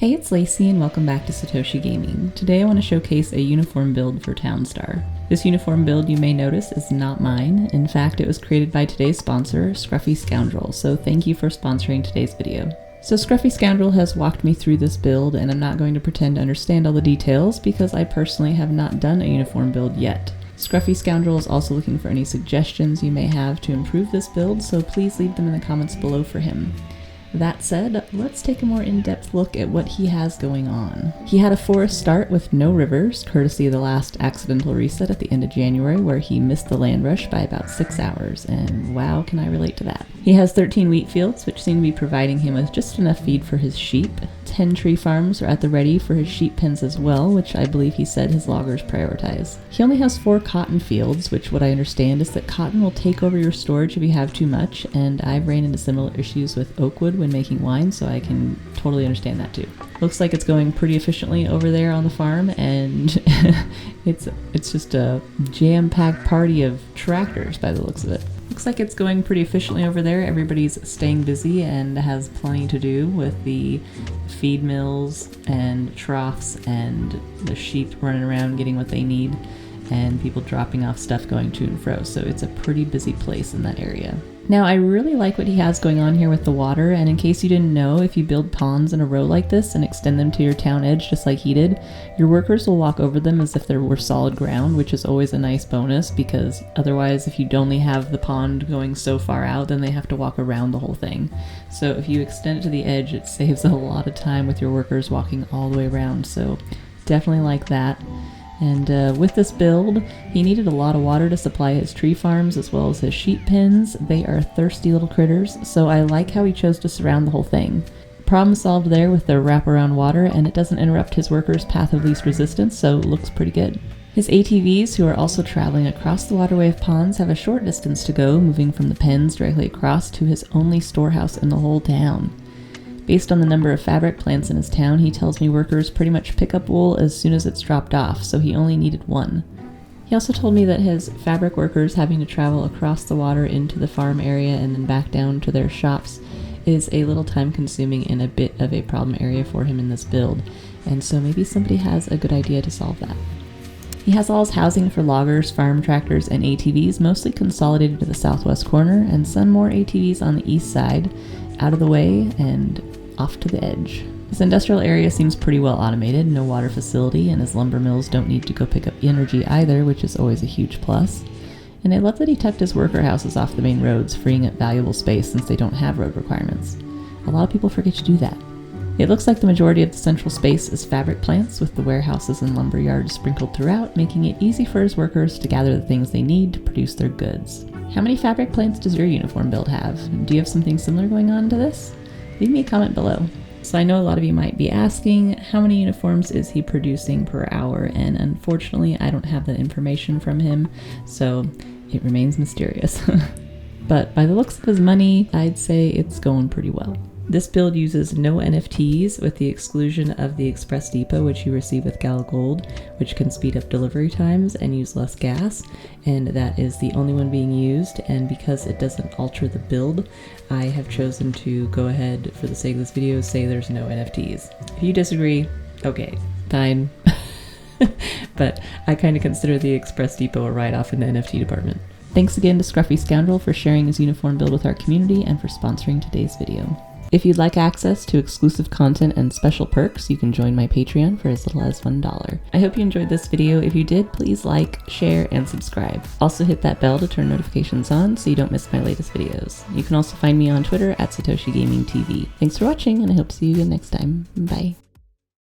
Hey, it's Lacey and welcome back to Satoshi Gaming. Today I want to showcase a uniform build for Townstar. This uniform build, you may notice, is not mine. In fact, it was created by today's sponsor, Scruffy Scoundrel, so thank you for sponsoring today's video. So Scruffy Scoundrel has walked me through this build, and I'm not going to pretend to understand all the details because I personally have not done a uniform build yet. Scruffy Scoundrel is also looking for any suggestions you may have to improve this build, so please leave them in the comments below for him. That said, let's take a more in-depth look at what he has going on. He had a forest start with no rivers, courtesy of the last accidental reset at the end of January where he missed the land rush by about 6 hours, and wow, can I relate to that. He has 13 wheat fields, which seem to be providing him with just enough feed for his sheep. 10 tree farms are at the ready for his sheep pens as well, which I believe he said his loggers prioritize. He only has 4 cotton fields, which what I understand is that cotton will take over your storage if you have too much, and I've ran into similar issues with oak wood when making wine, so I can totally understand that too. Looks like it's going pretty efficiently over there on the farm, and it's just a jam-packed party of tractors by the looks of it. Looks like it's going pretty efficiently over there. Everybody's staying busy and has plenty to do with the feed mills and troughs and the sheep running around getting what they need and people dropping off stuff going to and fro. So it's a pretty busy place in that area. Now, I really like what he has going on here with the water, and in case you didn't know, if you build ponds in a row like this and extend them to your town edge just like he did, your workers will walk over them as if there were solid ground, which is always a nice bonus, because otherwise if you'd only have the pond going so far out, then they have to walk around the whole thing. So if you extend it to the edge, it saves a lot of time with your workers walking all the way around, so definitely like that. And with this build, he needed a lot of water to supply his tree farms as well as his sheep pens. They are thirsty little critters, so I like how he chose to surround the whole thing. Problem solved there with the wraparound water, and it doesn't interrupt his workers' path of least resistance, so it looks pretty good. His ATVs, who are also traveling across the waterway of ponds, have a short distance to go, moving from the pens directly across to his only storehouse in the whole town. Based on the number of fabric plants in his town, he tells me workers pretty much pick up wool as soon as it's dropped off, so he only needed 1. He also told me that his fabric workers having to travel across the water into the farm area and then back down to their shops is a little time consuming and a bit of a problem area for him in this build, and so maybe somebody has a good idea to solve that. He has all his housing for loggers, farm tractors, and ATVs mostly consolidated to the southwest corner, and some more ATVs on the east side, out of the way and off to the edge. His industrial area seems pretty well automated, no water facility, and his lumber mills don't need to go pick up energy either, which is always a huge plus. And I love that he tucked his worker houses off the main roads, freeing up valuable space since they don't have road requirements. A lot of people forget to do that. It looks like the majority of the central space is fabric plants, with the warehouses and lumber yards sprinkled throughout, making it easy for his workers to gather the things they need to produce their goods. How many fabric plants does your uniform build have? Do you have something similar going on to this? Leave me a comment below. So I know a lot of you might be asking, how many uniforms is he producing per hour? And unfortunately, I don't have that information from him, so it remains mysterious. But by the looks of his money, I'd say it's going pretty well. This build uses no NFTs with the exclusion of the Express Depot, which you receive with Gala Gold, which can speed up delivery times and use less gas, and that is the only one being used, and because it doesn't alter the build, I have chosen to go ahead, for the sake of this video, say there's no NFTs. If you disagree, okay, fine. But I kind of consider the Express Depot a write-off in the NFT department. Thanks again to Scruffy Scoundrel for sharing his uniform build with our community and for sponsoring today's video. If you'd like access to exclusive content and special perks, you can join my Patreon for as little as $1. I hope you enjoyed this video. If you did, please like, share, and subscribe. Also hit that bell to turn notifications on so you don't miss my latest videos. You can also find me on Twitter at Satoshi Gaming TV. Thanks for watching, and I hope to see you again next time. Bye.